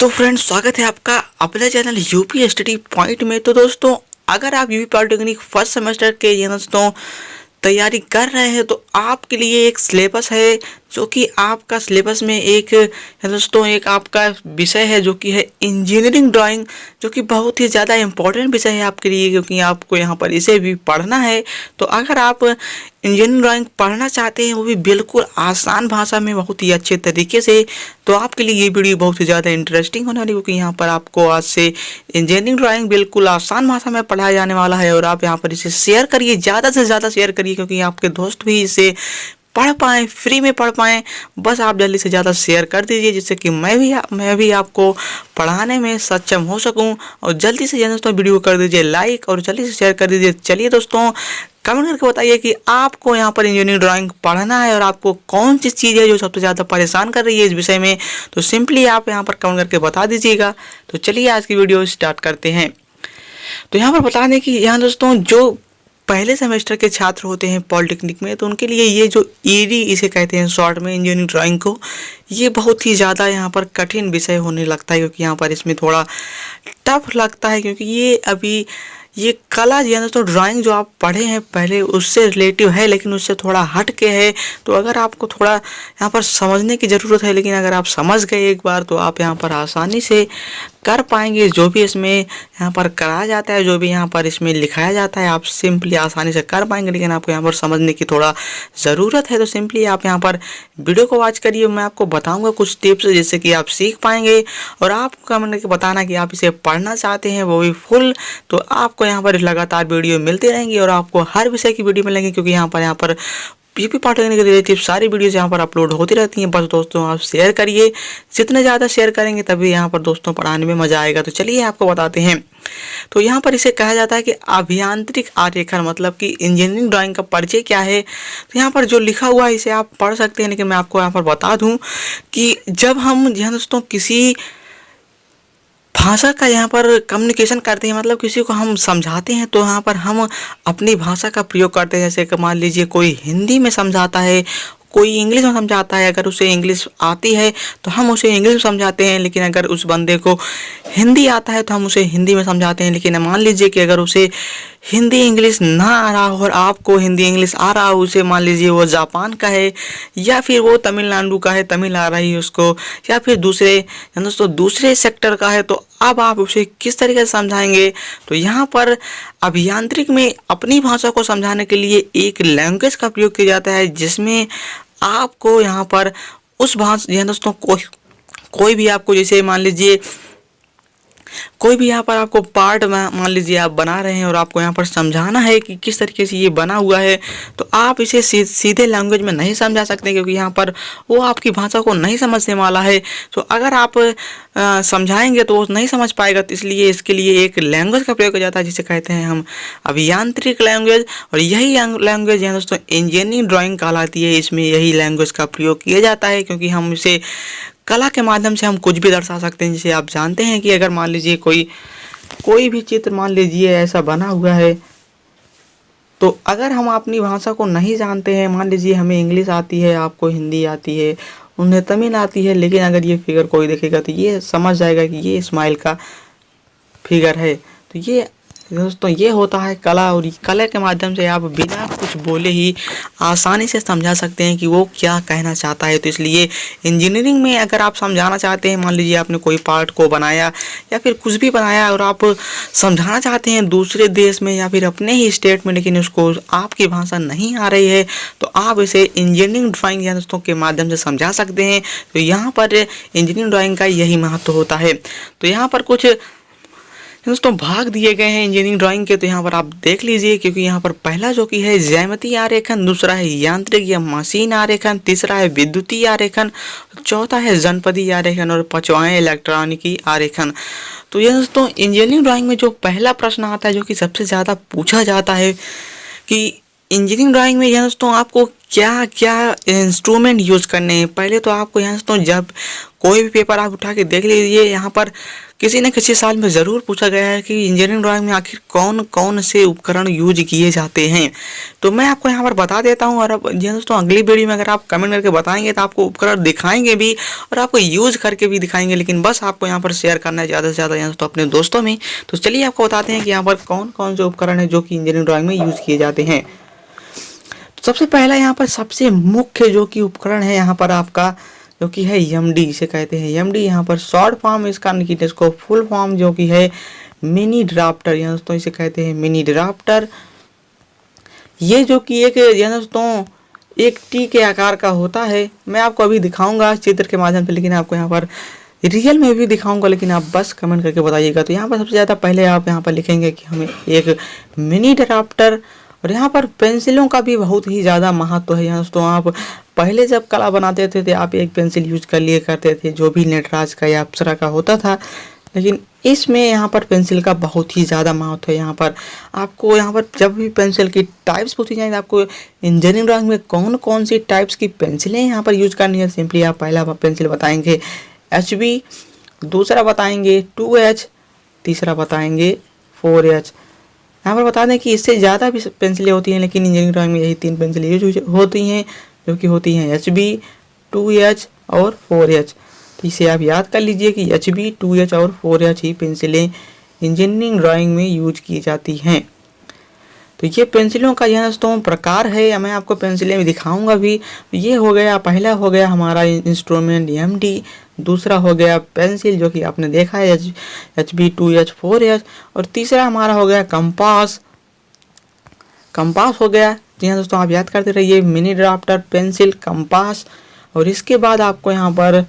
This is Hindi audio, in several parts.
तो फ्रेंड्स, स्वागत है आपका अपने चैनल यूपी स्टडी पॉइंट में। तो दोस्तों, अगर आप यूपी पॉलिटेक्निक फर्स्ट सेमेस्टर के ये दोस्तों तैयारी कर रहे हैं तो आपके लिए एक सिलेबस है जो कि आपका सिलेबस में एक दोस्तों एक आपका विषय है जो कि है इंजीनियरिंग ड्राइंग, जो कि बहुत ही ज़्यादा इम्पोर्टेंट विषय है आपके लिए, क्योंकि आपको यहाँ पर इसे भी पढ़ना है। तो अगर आप इंजीनियरिंग ड्राइंग पढ़ना चाहते हैं, वो भी बिल्कुल आसान भाषा में, बहुत ही अच्छे तरीके से, तो आपके लिए ये वीडियो बहुत ही ज़्यादा इंटरेस्टिंग होने वाली है, क्योंकि यहाँ पर आपको आज से इंजीनियरिंग ड्राइंग बिल्कुल आसान भाषा में पढ़ाया जाने वाला है। और आप यहाँ पर इसे शेयर करिए, ज़्यादा से ज़्यादा शेयर करिए, क्योंकि आपके दोस्त भी इसे पढ़ पाएँ, फ्री में पढ़ पाएँ। बस आप जल्दी से ज़्यादा शेयर कर दीजिए, जिससे कि मैं भी आपको पढ़ाने में सक्षम हो सकूं। और जल्दी से दोस्तों वीडियो को कर दीजिए लाइक और जल्दी से शेयर कर दीजिए। चलिए दोस्तों, कमेंट करके बताइए कि आपको यहाँ पर इंजीनियरिंग ड्राइंग पढ़ना है और आपको कौन सी चीज़ है जो सबसे ज़्यादा परेशान कर रही है इस विषय में। तो सिंपली आप यहाँ पर कमेंट करके बता दीजिएगा। तो चलिए आज की वीडियो स्टार्ट करते हैं। तो यहाँ पर बता दें कि यहाँ दोस्तों जो पहले सेमेस्टर के छात्र होते हैं पॉलिटेक्निक में, तो उनके लिए ये जो ईडी इसे कहते हैं शॉर्ट में इंजीनियरिंग ड्राइंग को, ये बहुत ही ज़्यादा यहाँ पर कठिन विषय होने लगता है, क्योंकि यहाँ पर इसमें थोड़ा टफ लगता है, क्योंकि ये कला जो है दोस्तों, ड्राइंग जो आप पढ़े हैं पहले उससे रिलेटिव है, लेकिन उससे थोड़ा हट के है। तो अगर आपको थोड़ा यहाँ पर समझने की ज़रूरत है, लेकिन अगर आप समझ गए एक बार तो आप यहाँ पर आसानी से कर पाएंगे। जो भी इसमें यहाँ पर कराया जाता है, जो भी यहाँ पर इसमें लिखाया जाता है, आप सिंपली आसानी से कर पाएंगे। लेकिन आपको यहाँ पर समझने की थोड़ा ज़रूरत है, तो सिंपली आप यहाँ पर वीडियो को वॉच करिए। मैं आपको बताऊँगा कुछ टिप्स, जिससे कि आप सीख पाएंगे। और आपको कमेंट करके बताना कि आप इसे पढ़ना चाहते हैं, वो भी फुल। तो आपको यहाँ पर लगातार वीडियो मिलती रहेंगी और आपको हर विषय की वीडियो मिलेंगी, क्योंकि यहाँ पर यूपी पॉलिटेक्निक के रिलेटिव सारी वीडियोज़ यहाँ पर अपलोड होती रहती हैं। बस दोस्तों आप शेयर करिए, जितने ज़्यादा शेयर करेंगे तभी यहाँ पर दोस्तों पढ़ाने में मज़ा आएगा। तो चलिए आपको बताते हैं। तो यहाँ पर इसे कहा जाता है कि अभियांत्रिक आरेखन, मतलब कि इंजीनियरिंग ड्राइंग का परिचय क्या है। तो यहाँ पर जो लिखा हुआ है इसे आप पढ़ सकते हैं, लेकिन मैं आपको यहाँ पर बता दूँ कि जब हम यहाँ दोस्तों किसी भाषा का यहाँ पर कम्युनिकेशन करते हैं, मतलब किसी को हम समझाते हैं, तो यहाँ पर हम अपनी भाषा का प्रयोग करते हैं। जैसे कि मान लीजिए कोई हिंदी में समझाता है, कोई इंग्लिश में समझाता है। अगर उसे इंग्लिश आती है तो हम उसे इंग्लिश में समझाते हैं, लेकिन अगर उस बंदे को हिंदी आता है तो हम उसे हिंदी में समझाते हैं। लेकिन मान लीजिए कि अगर उसे हिंदी इंग्लिश ना आ रहा हो और आपको हिंदी इंग्लिश आ रहा हो, उसे मान लीजिए वो जापान का है या फिर वो तमिलनाडु का है, तमिल आ रही है उसको, या फिर दूसरे सेक्टर का है, तो अब आप उसे किस तरीके से समझाएंगे। तो यहाँ पर अभियांत्रिक में अपनी भाषा को समझाने के लिए एक लैंग्वेज का प्रयोग किया जाता है, जिसमें आपको यहाँ पर उस भाषा दोस्तों कोई भी आपको, जैसे मान लीजिए कोई भी यहाँ पर आपको पार्ट मान लीजिए आप बना रहे हैं और आपको यहाँ पर समझाना है कि किस तरीके से ये बना हुआ है, तो आप इसे सीधे लैंग्वेज में नहीं समझा सकते, क्योंकि यहाँ पर वो आपकी भाषा को नहीं समझने वाला है। तो अगर आप समझाएंगे तो वो नहीं समझ पाएगा। तो इसलिए इसके लिए एक लैंग्वेज का प्रयोग किया जाता है, जिसे कहते हैं हम अभियांत्रिक लैंग्वेज। और यही लैंग्वेज है दोस्तों इंजीनियरिंग ड्राइंग कहलाती है। इसमें यही लैंग्वेज का प्रयोग किया जाता है, क्योंकि हम इसे कला के माध्यम से हम कुछ भी दर्शा सकते हैं। जैसे आप जानते हैं कि अगर मान लीजिए कोई भी चित्र मान लीजिए ऐसा बना हुआ है, तो अगर हम अपनी भाषा को नहीं जानते हैं, मान लीजिए हमें इंग्लिश आती है, आपको हिंदी आती है, उन्हें तमिल आती है, लेकिन अगर ये फिगर कोई देखेगा तो ये समझ जाएगा कि ये स्माइल का फिगर है। तो ये दोस्तों ये होता है कला, और कला के माध्यम से आप बिना कुछ बोले ही आसानी से समझा सकते हैं कि वो क्या कहना चाहता है। तो इसलिए इंजीनियरिंग में अगर आप समझाना चाहते हैं, मान लीजिए आपने कोई पार्ट को बनाया या फिर कुछ भी बनाया और आप समझाना चाहते हैं दूसरे देश में या फिर अपने ही स्टेट में, लेकिन उसको आपकी भाषा नहीं आ रही है, तो आप इसे इंजीनियरिंग ड्राइंग या दोस्तों के माध्यम से समझा सकते हैं। तो यहाँ पर इंजीनियरिंग ड्राइंग का यही महत्व होता है। तो यहाँ पर कुछ दोस्तों भाग दिए गए हैं इंजीनियरिंग ड्राइंग के, तो यहाँ पर आप देख लीजिए, क्योंकि यहाँ पर पहला जो कि है ज्यामितीय आरेखन, दूसरा है यांत्रिक या मशीन आरेखन, तीसरा है विद्युतीय आरेखन, चौथा है जनपदीय आरेखन और पांचवा है इलेक्ट्रॉनिकी आरेखन। तो ये दोस्तों इंजीनियरिंग ड्राइंग में जो पहला प्रश्न आता है, जो कि सबसे ज़्यादा पूछा जाता है कि इंजीनियरिंग ड्राइंग में यह दोस्तों आपको क्या क्या इंस्ट्रूमेंट यूज करने हैं। पहले तो आपको यहाँ से तो जब कोई भी पेपर आप उठा के देख लीजिए, यहाँ पर किसी न किसी साल में ज़रूर पूछा गया है कि इंजीनियरिंग ड्राइंग में आखिर कौन कौन से उपकरण यूज किए जाते हैं। तो मैं आपको यहाँ पर बता देता हूँ, और अब दोस्तों अगली वीडियो में अगर आप कमेंट करके बताएंगे तो आपको उपकरण दिखाएंगे भी और आपको यूज करके भी दिखाएंगे, लेकिन बस आपको यहाँ पर शेयर करना है ज़्यादा से ज़्यादा यहाँ तो अपने दोस्तों में। तो चलिए आपको बताते हैं कि यहाँ पर कौन कौन से उपकरण है जो कि इंजीनियरिंग ड्राइंग में यूज किए जाते हैं। सबसे पहला यहाँ पर सबसे मुख्य जो कि उपकरण है यहाँ पर आपका जो कि है एमडी, इसे कहते हैं एमडी। यहाँ पर शॉर्ट फॉर्म इसका लिखिए, इसको फुल फॉर्म जो कि है मिनी ड्राफ्टर, यहाँ दोस्तों इसे कहते हैं मिनी ड्राफ्टर। ये जो कि एक दोस्तों एक टी के आकार का होता है। मैं आपको अभी दिखाऊंगा चित्र के माध्यम से, लेकिन आपको यहाँ पर रियल में भी दिखाऊंगा, लेकिन आप बस कमेंट करके बताइएगा। तो यहाँ पर सबसे ज़्यादा पहले आप यहाँ पर लिखेंगे कि हमें एक मिनी ड्राफ्टर। और यहाँ पर पेंसिलों का भी बहुत ही ज़्यादा महत्व है। यहाँ दोस्तों आप पहले जब कला बनाते थे आप एक पेंसिल यूज कर लिए करते थे, जो भी नटराज का या अप्सरा का होता था, लेकिन इसमें यहाँ पर पेंसिल का बहुत ही ज़्यादा महत्व है। यहाँ पर आपको यहाँ पर जब भी पेंसिल की टाइप्स पूछी जाएंगी, आपको इंजीनियरिंग ड्राइंग में कौन कौन सी टाइप्स की पेंसिलें यहाँ पर यूज करनी है, सिंपली आप पहला पेंसिल बताएंगे HB, दूसरा बताएंगे 2H, तीसरा बताएंगे 4H। यहाँ पर बता दें कि इससे ज़्यादा भी पेंसिलें होती हैं, लेकिन इंजीनियरिंग ड्राइंग में यही 3 पेंसिलें यूज होती हैं, जो कि होती हैं HB, 2H और 4H। तो इसे आप याद कर लीजिए कि HB, 2H और 4H ही पेंसिलें इंजीनियरिंग ड्राइंग में यूज की जाती हैं। तो ये पेंसिलों का यह दोस्तों प्रकार है, मैं आपको पेंसिलें भी दिखाऊंगा भी। ये हो गया, पहला हो गया हमारा इंस्ट्रूमेंट एमडी, दूसरा हो गया पेंसिल जो कि आपने देखा है HB, 2H, 4H, और तीसरा हमारा हो गया कंपास। कंपास हो गया। जी हाँ दोस्तों, आप याद करते रहिए मिनी ड्राफ्टर, पेंसिल, कंपास। और इसके बाद आपको यहाँ पर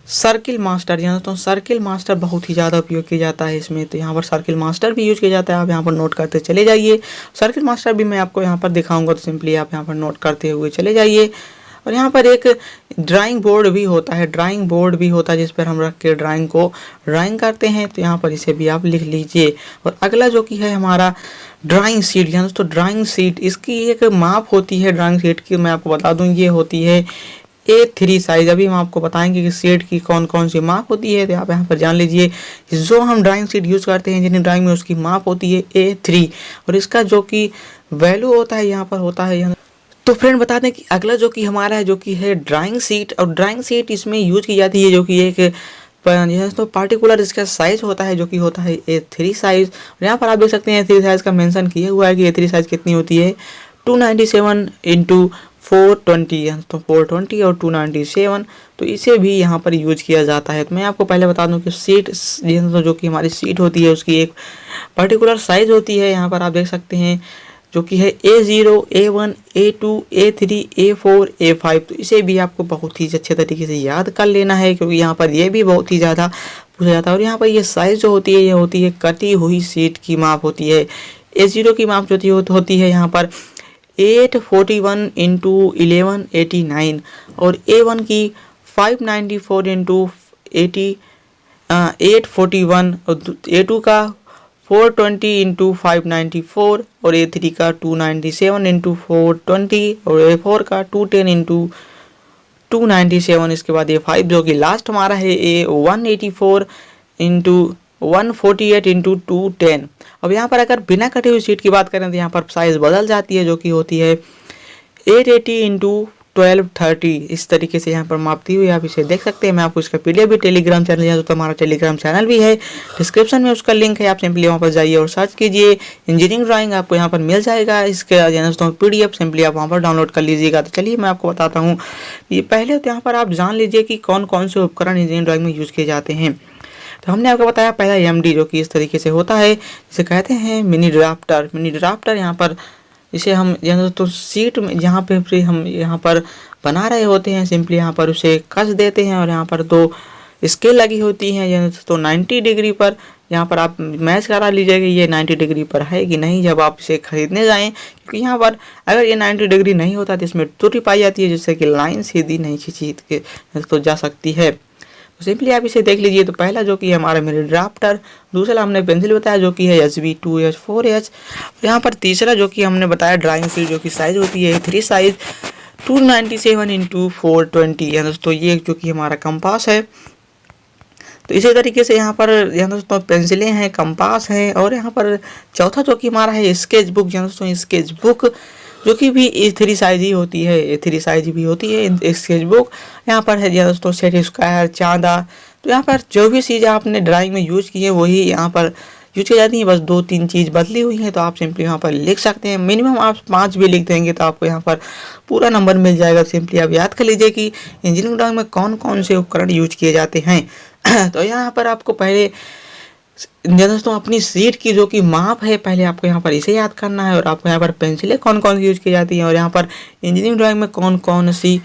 सर्किल मास्टर, यहाँ दोस्तों सर्किल मास्टर बहुत ही ज़्यादा उपयोग किया जाता है इसमें। तो यहाँ पर सर्किल मास्टर भी यूज किया जाता है, आप यहाँ पर नोट करते चले जाइए। सर्किल मास्टर भी मैं आपको यहाँ पर दिखाऊंगा, तो सिंपली आप यहाँ पर नोट करते हुए चले जाइए। और यहाँ पर एक ड्राइंग बोर्ड भी होता है, ड्राइंग बोर्ड भी होता है जिस पर हम रख के ड्राइंग को ड्राइंग करते हैं। तो यहाँ पर इसे भी आप लिख लीजिए। और अगला जो कि है हमारा ड्राइंग शीट, यहाँ दोस्तों ड्राइंग शीट, इसकी एक माप होती है ड्राइंग शीट की, मैं आपको बता दूँ ये होती है A3 साइज। अभी हम आपको बताएंगे कि शीट की कौन कौन सी माप होती है। तो आप यहाँ पर जान लीजिए जो हम ड्राइंग शीट यूज़ करते हैं इंजीनियरिंग ड्राइंग में, उसकी माप होती है A3, और इसका जो कि वैल्यू होता है यहाँ पर होता है यहाँ। तो फ्रेंड बता दें कि अगला जो कि हमारा है जो कि है ड्राइंग शीट। और ड्राइंग शीट इसमें यूज की जाती है जो कि एक तो पार्टिकुलर इसका साइज होता है जो कि होता है A3 साइज। और यहाँ पर आप देख सकते हैं A3 साइज का मेंशन किया हुआ है कि A3 साइज कितनी होती है 297 × 420, तो 420 और 297। तो इसे भी यहाँ पर यूज किया जाता है। तो मैं आपको पहले बता दूं कि सीट जो कि हमारी सीट होती है उसकी एक पर्टिकुलर साइज होती है। यहाँ पर आप देख सकते हैं जो कि है A0, A1, A2, A3, A4, A5। तो इसे भी आपको बहुत ही अच्छे तरीके से याद कर लेना है, क्योंकि यहाँ पर ये भी बहुत ही ज़्यादा पूछा जाता है। और यहाँ पर ये साइज़ जो होती है ये होती है कटी हुई सीट की माप होती है। A0 की माप जो होती है यहाँ पर 841 × 1189, और A1 की 594 × 841, और A2 का 420 × 594, और A3 का 297 × 420, और A4 का 210 × 297। इसके बाद A5 जो कि लास्ट हमारा है A184 × 148 × 210। अब यहाँ पर अगर बिना कटे हुई सीट की बात करें तो यहाँ पर साइज़ बदल जाती है जो कि होती है 880 × 1230। इस तरीके से यहाँ पर मापती हुई आप इसे देख सकते हैं। मैं आपको इसका PDF भी टेलीग्राम चैनल, यहाँ तो हमारा टेलीग्राम चैनल भी है, डिस्क्रिप्शन में उसका लिंक है, आप सिंपली वहाँ पर जाइए और सर्च कीजिए इंजीनियरिंग ड्राइंग, आपको यहाँ पर मिल जाएगा। इसके दोस्तों PDF सिंपली आप वहाँ पर डाउनलोड कर लीजिएगा। तो चलिए मैं आपको बताता हूँ, ये पहले तो यहाँ पर आप जान लीजिए कि कौन कौन से उपकरण इंजीनियरिंग ड्राइंग में यूज़ किए जाते हैं। तो हमने आपको बताया पहला MD जो कि इस तरीके से होता है, जिसे कहते हैं मिनी ड्राफ्टर। मिनी ड्राफ्टर यहाँ पर इसे हम यहाँ तो सीट में जहाँ पे हम यहाँ पर बना रहे होते हैं, सिंपली यहाँ पर उसे कस देते हैं। और यहाँ पर 2 स्केल लगी होती हैं, यहाँ तो 90 डिग्री पर यहाँ पर आप मैच करा लीजिएगा ये 90 डिग्री पर है कि नहीं जब आप इसे खरीदने जाएं, क्योंकि यहाँ पर अगर ये 90 डिग्री नहीं होता तो इसमें त्रुटि पाई जाती है, जिससे कि लाइन सीधी नहीं खींची तो जा सकती है। तो सिंपली आप इसे देख लीजिए। तो पहला जो कि हमारा मेरे ड्राफ्टर, दूसरा हमने पेंसिल बताया जो कि है HB 2H 4H। यहाँ पर तीसरा जो कि हमने बताया ड्राइंग शीट जो कि साइज़ होती है 3 साइज़ 297 × 420 है दोस्तों। ये जो कि हमारा कंपास है। तो इसी तरीके से यहाँ पर दोस्तों पेंसिलें हैं, कंपास है, और यहाँ पर चौथा जो कि हमारा है स्केच बुक। दोस्तों स्केच बुक जो कि भी A3 साइज ही होती है, A3 साइज भी होती है स्केच बुक। यहाँ पर है दोस्तों सेट स्क्वायर, चांदा। तो यहाँ पर जो भी चीज़ आपने ड्राइंग में यूज की है वही यहाँ पर यूज की जाती है, बस 2-3 चीज़ बदली हुई है। तो आप सिंपली यहाँ पर लिख सकते हैं। मिनिमम आप 5 भी लिख देंगे तो आपको यहाँ पर पूरा नंबर मिल जाएगा। सिंपली आप याद कर लीजिए कि इंजीनियरिंग ड्राइंग में कौन कौन से उपकरण यूज किए जाते हैं। तो यहाँ पर आपको पहले दोस्तों अपनी सीट की जो कि माप है, पहले आपको यहाँ पर इसे याद करना है, और आपको यहाँ पर पेंसिलें कौन कौन सी यूज की जाती हैं, और यहाँ पर इंजीनियरिंग ड्राइंग में कौन कौन सी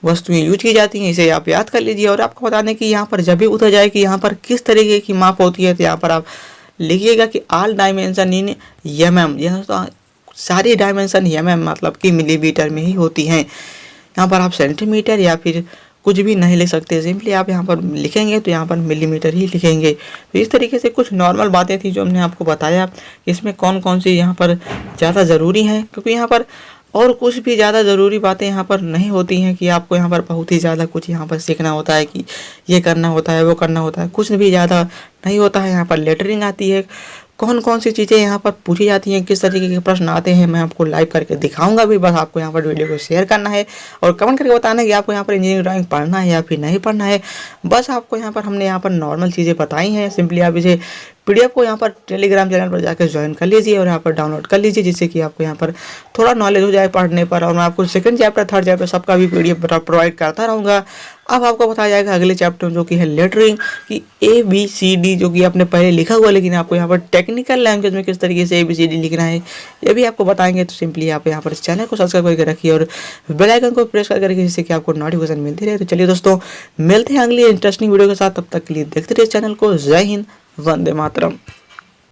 वस्तुएं यूज की जाती हैं, इसे आप याद कर लीजिए। और आपको बता दें कि यहाँ पर जब भी उतर जाए कि यहाँ पर किस तरीके की माप होती है, तो यहाँ पर आप लिखिएगा कि ऑल डायमेंशन इन mm। यह दोस्तों सारी डायमेंशन mm मतलब कि मिलीमीटर में ही होती हैं। यहाँ पर आप सेंटीमीटर या फिर कुछ भी नहीं लिख सकते। सिंपली आप यहाँ पर लिखेंगे तो यहाँ पर मिलीमीटर ही लिखेंगे। तो इस तरीके से कुछ नॉर्मल बातें थी जो हमने आपको बताया कि इसमें कौन कौन सी यहाँ पर ज़्यादा ज़रूरी हैं, क्योंकि यहाँ पर और कुछ भी ज़्यादा ज़रूरी बातें यहाँ पर नहीं होती हैं कि आपको यहाँ पर बहुत ही ज़्यादा कुछ यहाँ पर सीखना होता है कि ये करना होता है वो करना होता है, कुछ भी ज़्यादा नहीं होता है। यहाँ पर लेटरिंग आती है, कौन कौन सी चीज़ें यहाँ पर पूछी जाती हैं, किस तरीके के प्रश्न आते हैं, मैं आपको लाइव करके दिखाऊंगा भी। बस आपको यहाँ पर वीडियो को शेयर करना है और कमेंट करके बताना है कि आपको यहाँ पर इंजीनियरिंग ड्राइंग पढ़ना है या फिर नहीं पढ़ना है। बस आपको यहाँ पर हमने यहाँ पर नॉर्मल चीज़ें बताई हैं। सिंपली आप इसे PDF को यहाँ पर टेलीग्राम चैनल पर जाकर ज्वाइन कर लीजिए और यहाँ पर डाउनलोड कर लीजिए, जिससे कि आपको यहाँ पर थोड़ा नॉलेज हो जाए पढ़ने पर। और मैं आपको सेकंड चैप्टर, थर्ड चैप्टर सबका भी PDF प्रोवाइड करता रहूँगा। अब आपको बताया जाएगा अगले चैप्टर जो कि है लेटरिंग की ABCD, जो कि आपने पहले लिखा हुआ, लेकिन आपको यहाँ पर टेक्निकल लैंग्वेज में किस तरीके से ABCD लिखना है ये भी आपको बताएंगे। तो सिंपली आप यहाँ पर इस चैनल को सब्सक्राइब करके रखिए और बेल आइकन को प्रेस करके रखिए, जिससे कि आपको नोटिफिकेशन मिलती रहे। तो चलिए दोस्तों, मिलते हैं अगली इंटरेस्टिंग वीडियो के साथ। तब तक के लिए देखते रहिए चैनल को। जय हिंद, वंदे मातरम।